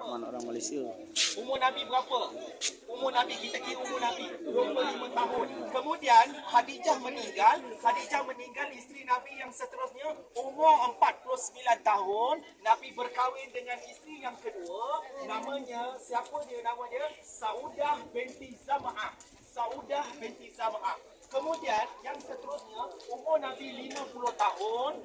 Mana orang Malaysia. Umur Nabi berapa? Umur Nabi, kita kira umur Nabi 25 tahun. Kemudian Khadijah meninggal, isteri Nabi yang seterusnya umur 49 tahun. Nabi berkahwin dengan isteri yang kedua. Namanya, siapa dia nama dia? Saudah binti Zam'ah. Saudah binti Zam'ah. Kemudian yang seterusnya umur Nabi 50 tahun.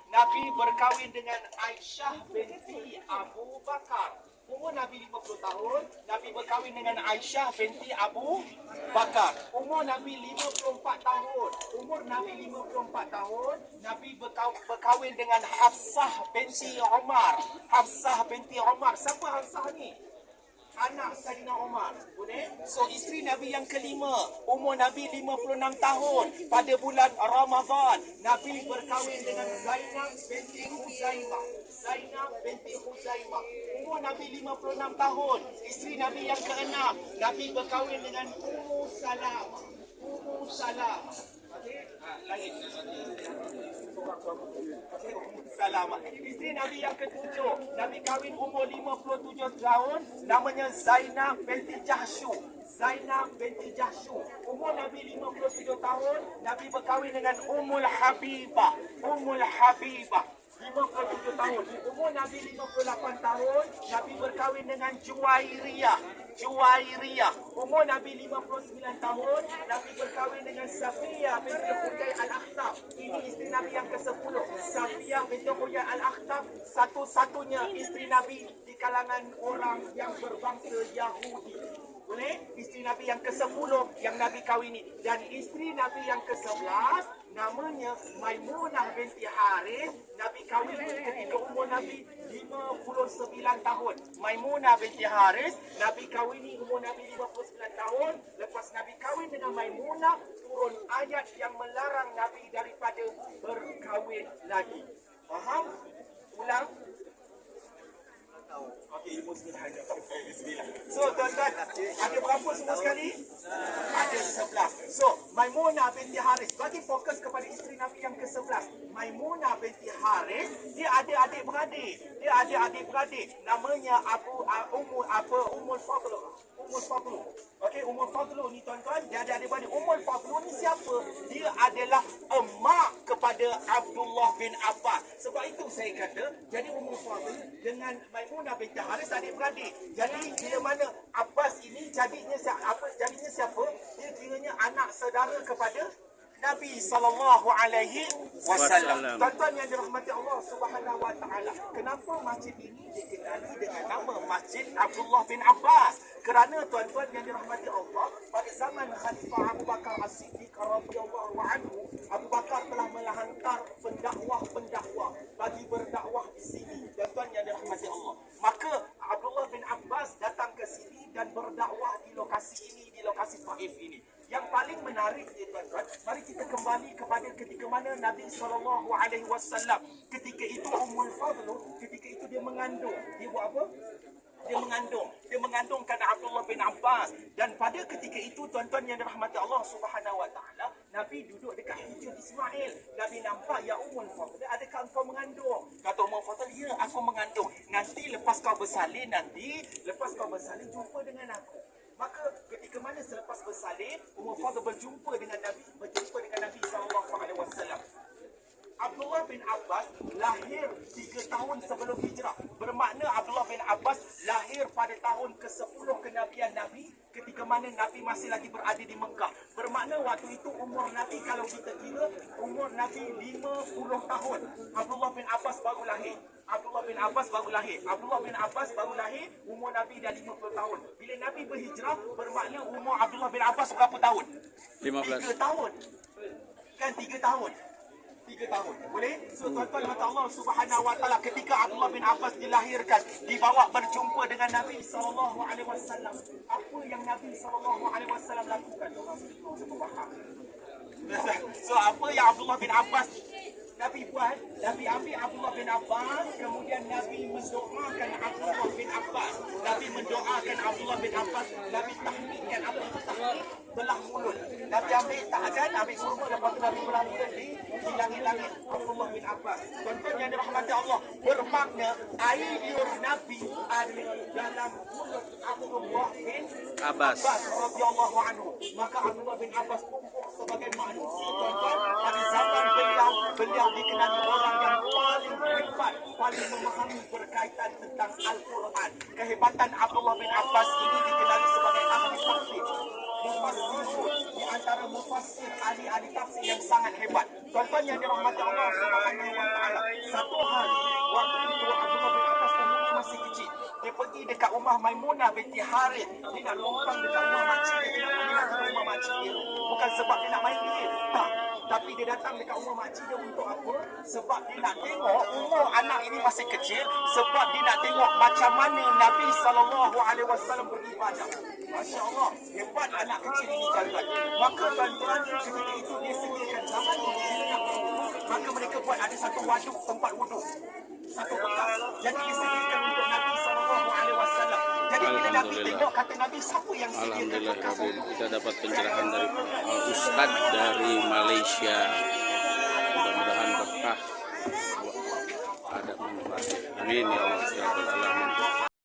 Nabi berkahwin dengan Aisyah binti Abu Bakar. Umur Nabi 50 tahun, Nabi berkahwin dengan Aisyah binti Abu Bakar. Umur Nabi 54 tahun. Nabi berkahwin dengan Hafsah binti Umar. Siapa Hafsah ni? Anak Saidina Umar. Boleh? So isteri Nabi yang kelima, umur Nabi 56 tahun. Pada bulan Ramadan, Nabi berkahwin dengan Zainab binti Huzaimah. Umur Nabi 56 tahun. Isteri Nabi yang keenam, Nabi berkahwin dengan Ummu Salamah. Okey? Lain. Salamah. Isteri Nabi yang ketujuh, Nabi kahwin umur 57 tahun, namanya Zainab binti Jahshu. Umur Nabi 57 tahun, Nabi berkahwin dengan Ummul Habibah. 57 tahun. Umur Nabi 58 tahun, Nabi berkahwin dengan Juwairiyah. Umur Nabi 59 tahun, Nabi berkahwin dengan Safiyah binti Huyai Al-Akhtab. Ini isteri Nabi yang ke-10. Safiyah binti Huyai Al-Akhtab, satu-satunya isteri Nabi di kalangan orang yang berbangsa Yahudi. Boleh? Isteri Nabi yang ke-10 yang Nabi kahwini. Dan isteri Nabi yang ke-11 namanya Maimunah binti Harith. Nabi kahwin ketika umur Nabi 59 tahun. Maimunah binti Harith, Nabi kahwini umur Nabi 59 tahun. Lepas Nabi kahwin dengan Maimunah, turun ayat yang melarang Nabi daripada berkahwin lagi. Faham? Ulang. Okey, Muslim hanya. Bismillah. So, tuan-tuan, ada berapa semua sekali? Ada 11. So, Maimunah binti Harith, bagi fokus kepada isteri Nabi yang ke-11. Maimunah binti Harith, dia ada adik-beradik. Namanya Ummul Fadlu. Okey, Ummul Fadlu ni tuan-tuan, dia ada adik-beradik. Ummul Fadlu ni siapa? Dia adalah emak kepada Abdullah bin Abbas. Sebab itu saya kata, jadi Ummul Fadlu dengan Maimunah binti Harith adik-beradik. Jadi bila mana Abbas ini jadinya siapa? Dia kiranya anak saudara kepada Nabi SAW. Tuan-tuan yang dirahmati Allah Subhanahu Wa Taala. Kenapa masjid ini dikenali dengan nama Masjid Abdullah bin Abbas? Kerana tuan-tuan yang dirahmati Allah, pada zaman Khalifah Abu Bakar As-Siddiq radhiyallahu anhu, Abu Bakar telah menghantar pendakwah bagi berdakwah di sini. Tuan-tuan yang dirahmati Allah. Maka Abdullah bin Abbas datang ke sini dan berdakwah di lokasi ini, di lokasi Taif ini. Yang paling menarik dia tuan-tuan, mari kita kembali kepada ketika mana Nabi SAW, ketika itu Ummul Fadlu, ketika itu dia mengandung. Dia buat apa? Dia mengandungkan Abdullah bin Abbas. Dan pada ketika itu tuan-tuan yang dirahmati Allah Subhanahu Wa Taala, Nabi duduk dekat hujung Ismail. Nabi nampak, ya Ummul Fadl, adakah engkau mengandung? Kata Ummul Fadl, ya aku mengandung. Nanti lepas kau bersalin jumpa dengan aku. Maka ketika mana selepas bersalin, Ummul Fadl berjumpa dengan Nabi SAW. Abdullah bin Abbas lahir 3 tahun sebelum hijrah. Bermakna Abdullah bin Abbas lahir pada tahun ke-10 kenabian Nabi, ketika mana Nabi masih lagi berada di Mekah. Bermakna waktu itu umur Nabi, kalau kita kira, umur Nabi 50 tahun. Abdullah bin Abbas baru lahir. Umur Nabi dah 50 tahun. Bila Nabi berhijrah, bermakna umur Abdullah bin Abbas berapa tahun? 15. 3 tahun. Kan 3 tahun. 3 tahun. Boleh? So tuan-tuan mata Allah Subhanahu Wa Taala, ketika Abdullah bin Abbas dilahirkan, dibawa berjumpa dengan Nabi SAW. Apa yang Nabi SAW lakukan? So apa yang Abdullah bin Abbas Nabi buat? Nabi ambil Abdullah bin Abbas, kemudian Nabi mendoakan Abdullah bin Abbas. Nabi tahmidkan Abdullah. Tahmid belah mulut. Nabi ambil tak akan ambil kurma, lepas tu Nabi berlalu di langit-langit. Abdullah bin Abbas. Tuan-tuan yang dirahmati Allah, bermakna air liur Nabi ada dalam mulut Abdullah bin Abbas radhiyallahu anhu. Maka Abdullah bin Abbas tumbuh sebagai manusia, tuan-tuan. Pada zaman beliau dikenali orang yang paling hebat, paling memahami berkaitan tentang Al-Quran. Kehebatan Abdullah bin Abbas ini dikenali sebagai ahli tafsir. Mufassirun, di antara mufassir ahli-ahli tafsir yang sangat hebat. Tuan-tuan yang dirahmati Allah Subhanahu wa taala. Satu hari waktu itu Abdullah bin Abbas umurnya masih kecil. Dia pergi dekat rumah Maimunah binti Harith. Dia nak numpang dekat rumah makcik dia. Dia nak pergi ke rumah makcik dia. Bukan sebab dia nak main game. Tak. Tapi dia datang dekat rumah makcik dia untuk apa? Sebab dia nak tengok umur anak ini masih kecil. Sebab dia nak tengok macam mana Nabi SAW beribadah. Masya Allah, hebat anak kecil ini, tuan-tuan. Maka tuan-tuan, ketika itu dia sediakan zaman ini, dia nak berwudu. Maka mereka buat ada satu waduk, tempat wudu. Satu bekas. Jadi disediakan untuk Nabi SAW. Jadi bila Nabi tengok, kata Nabi, siapa yang sediakan bekas wudu? Kita dapat pencerahan dari Ustaz dari Malaysia. Mudah-mudahan berkah, ada manfaat. Amin ya Allah.